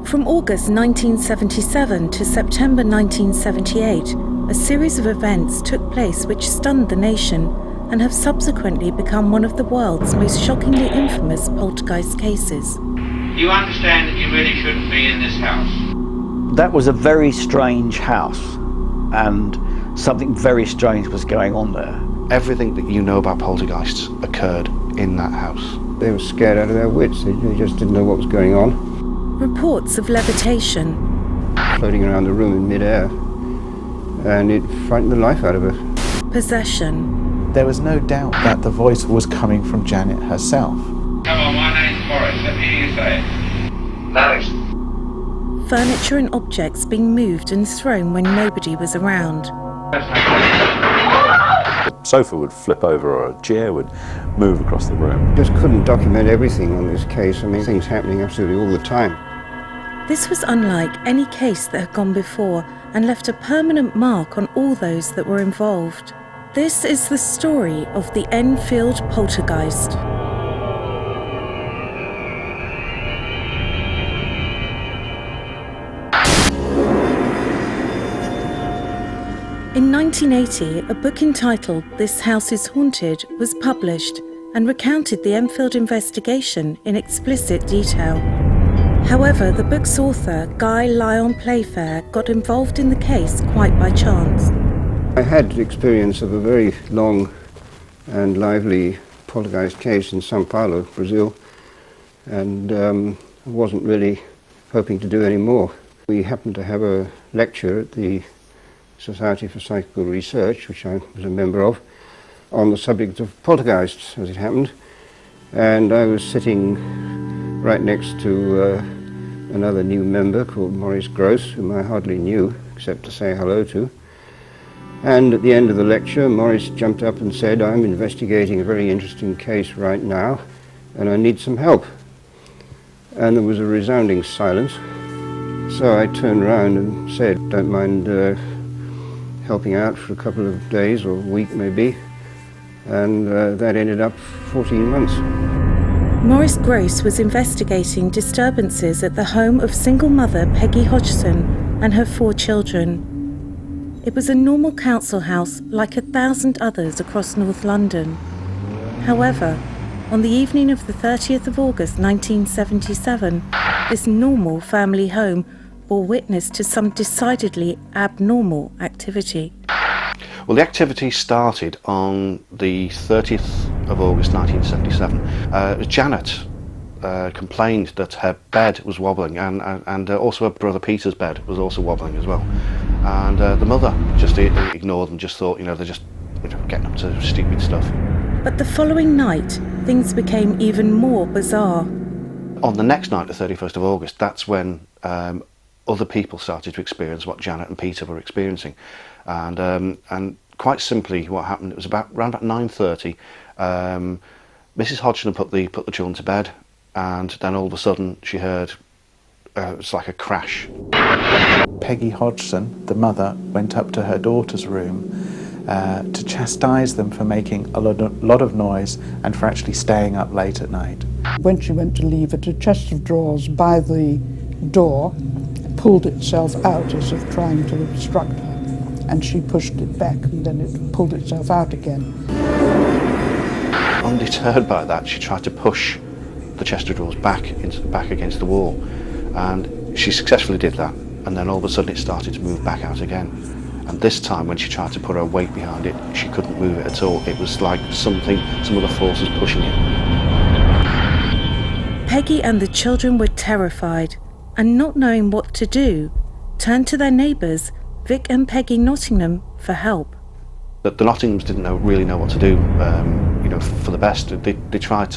From August 1977 to September 1978, a series of events took place which stunned the nation and have subsequently become one of the world's most shockingly infamous poltergeist cases. You understand that you really shouldn't be in this house? That was a very strange house, and something very strange was going on there. Everything that you know about poltergeists occurred in that house. They were scared out of their wits. They just didn't know what was going on. Reports of levitation. Floating around the room in midair, and it frightened the life out of her. Possession. There was no doubt that the voice was coming from Janet herself. Come on, my name's Morris. Let me hear you say it. Morris. Furniture and objects being moved and thrown when nobody was around. A sofa would flip over or a chair would move across the room. Just couldn't document everything on this case. I mean, things happening absolutely all the time. This was unlike any case that had gone before and left a permanent mark on all those that were involved. This is the story of the Enfield Poltergeist. In 1980, a book entitled This House is Haunted was published and recounted the Enfield investigation in explicit detail. However, the book's author, Guy Lyon Playfair, got involved in the case quite by chance. I had experience of a very long and lively poltergeist case in São Paulo, Brazil, and I wasn't really hoping to do any more. We happened to have a lecture at the Society for Psychical Research, which I was a member of, on the subject of poltergeists, as it happened, and I was sitting right next to another new member called Maurice Gross, whom I hardly knew except to say hello to. And at the end of the lecture, Maurice jumped up and said, "I'm investigating a very interesting case right now, and I need some help." And there was a resounding silence. So I turned around and said, "Don't mind helping out for a couple of days or a week maybe," and that ended up 14 months. Maurice Gross was investigating disturbances at the home of single mother Peggy Hodgson and her 4 children. It was a normal council house like 1,000 others across North London. However, on the evening of the 30th of August 1977, this normal family home bore witness to some decidedly abnormal activity. Well, the activity started on the 30th of August 1977. Janet complained that her bed was wobbling, and also her brother Peter's bed was also wobbling as well. And the mother just ignored them, just thought, they're just getting up to stupid stuff. But the following night, things became even more bizarre. On the next night, the 31st of August, that's when other people started to experience what Janet and Peter were experiencing. And quite simply what happened, it was around about 9:30, Mrs. Hodgson put the children to bed, and then all of a sudden she heard it's like a crash. Peggy Hodgson, the mother, went up to her daughter's room to chastise them for making a lot of noise and for actually staying up late at night. When she went to leave it, a chest of drawers by the door pulled itself out as if trying to obstruct her, and she pushed it back and then it pulled itself out again. Undeterred by that, she tried to push the chest of drawers back against the wall, and she successfully did that, and then all of a sudden it started to move back out again. And this time when she tried to put her weight behind it, she couldn't move it at all. It was like some other force was pushing it. Peggy and the children were terrified, and not knowing what to do, turned to their neighbours, Vic and Peggy Nottingham, for help. The Nottinghams didn't really know what to do, for the best. They tried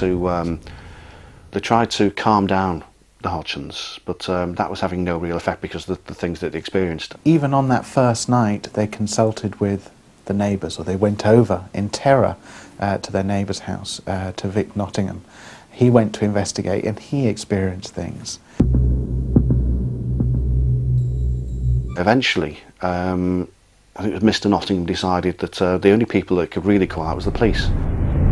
to calm down the Hodgsons, but that was having no real effect because of the things that they experienced. Even on that first night, they consulted with the neighbours, or they went over in terror to their neighbour's house, to Vic Nottingham. He went to investigate and he experienced things. Eventually, I think it was Mr. Nottingham decided that the only people that could really come out was the police.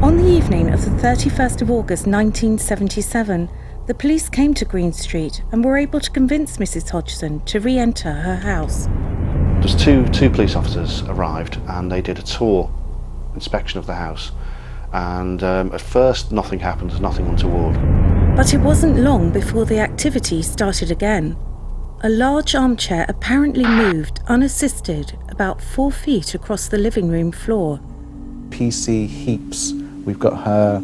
On the evening of the 31st of August 1977, The police came to Green Street and were able to convince Mrs. Hodgson to re-enter her house. Just two police officers arrived and they did a tour inspection of the house. And at first nothing happened, there's nothing untoward. But it wasn't long before the activity started again. A large armchair apparently moved unassisted about 4 feet across the living room floor. PC Heaps, we've got her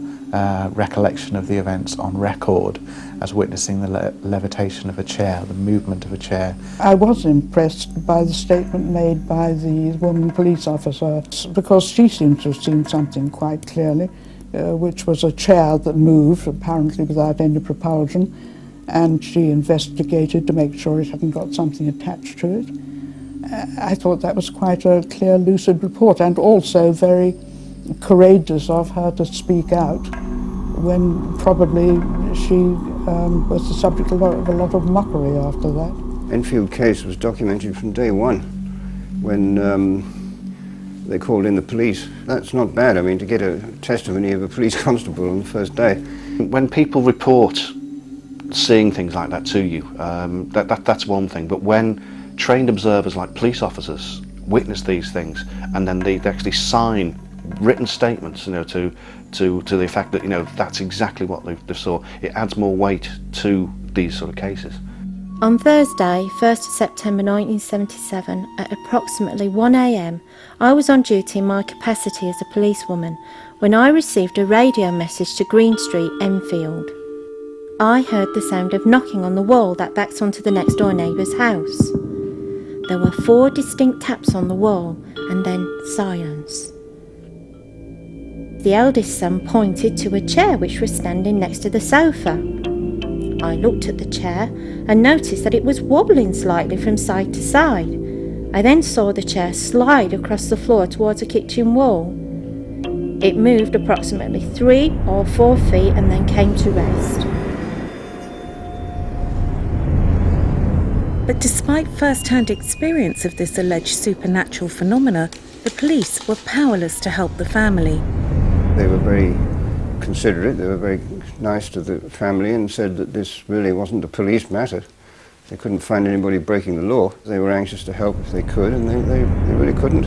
recollection of the events on record as witnessing the levitation of a chair, the movement of a chair. I was impressed by the statement made by the woman police officer, because she seemed to have seen something quite clearly, which was a chair that moved, apparently without any propulsion, and she investigated to make sure it hadn't got something attached to it. I thought that was quite a clear, lucid report, and also very courageous of her to speak out when probably she was the subject of a lot of mockery after that. Enfield case was documented from day one when they called in the police. That's not bad, I mean, to get a testimony of a police constable on the first day. When people report seeing things like that to you, that's one thing, but when trained observers like police officers witness these things and then they actually sign written statements, to the effect that, that's exactly what they saw, it adds more weight to these sort of cases. On Thursday, 1st September 1977, at approximately 1 a.m, I was on duty in my capacity as a policewoman when I received a radio message to Green Street, Enfield. I heard the sound of knocking on the wall that backs onto the next door neighbour's house. There were 4 distinct taps on the wall and then silence. The eldest son pointed to a chair which was standing next to the sofa. I looked at the chair and noticed that it was wobbling slightly from side to side. I then saw the chair slide across the floor towards a kitchen wall. It moved approximately 3 or 4 feet and then came to rest. But despite first-hand experience of this alleged supernatural phenomena, the police were powerless to help the family. They were very considerate, they were very nice to the family and said that this really wasn't a police matter. They couldn't find anybody breaking the law. They were anxious to help if they could, and they really couldn't.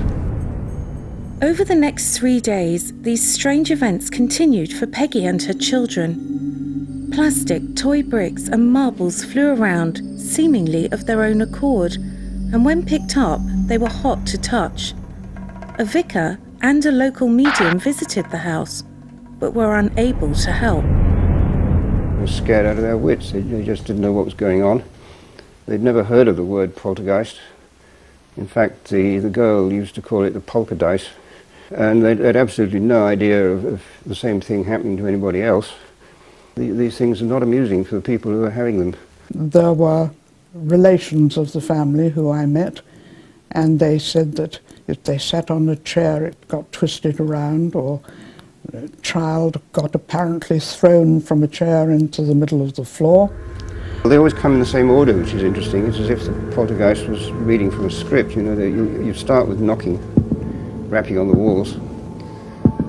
Over the next 3 days, these strange events continued for Peggy and her children. Plastic, toy bricks and marbles flew around, seemingly of their own accord, and when picked up, they were hot to touch. A vicar and a local medium visited the house, but were unable to help. They were scared out of their wits. They just didn't know what was going on. They'd never heard of the word poltergeist. In fact, the girl used to call it the poltergeist, and they had absolutely no idea of the same thing happening to anybody else. These things are not amusing for the people who are having them. There were relations of the family who I met, and they said that if they sat on a chair it got twisted around, or a child got apparently thrown from a chair into the middle of the floor. They always come in the same order, which is interesting. It's as if the poltergeist was reading from a script. You start with knocking, rapping on the walls,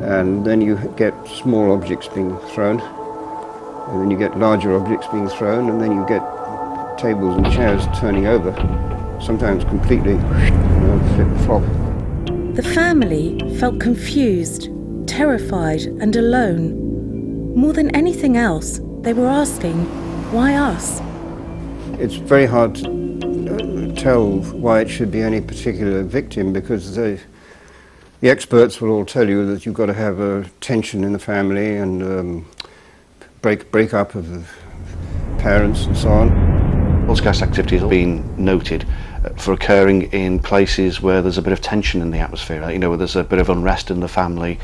and then you get small objects being thrown, and then you get larger objects being thrown, and then you get tables and chairs turning over, sometimes completely, flip-flop. The family felt confused, terrified and alone. More than anything else, they were asking, why us? It's very hard to tell why it should be any particular victim, because the experts will all tell you that you've got to have a tension in the family and break up of the parents and so on. Poltergeist activity has been noted for occurring in places where there's a bit of tension in the atmosphere, where there's a bit of unrest in the family,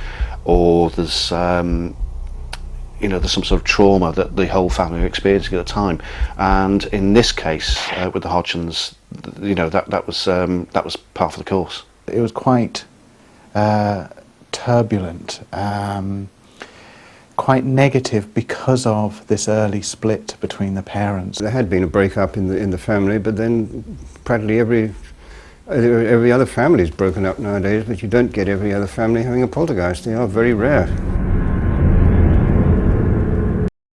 or there's there's some sort of trauma that the whole family are experiencing at the time. And in this case, with the Hodgsons, that was part of the course. It was quite turbulent, quite negative because of this early split between the parents. There had been a break-up in the family, but then practically every other family is broken up nowadays, but you don't get every other family having a poltergeist. They are very rare.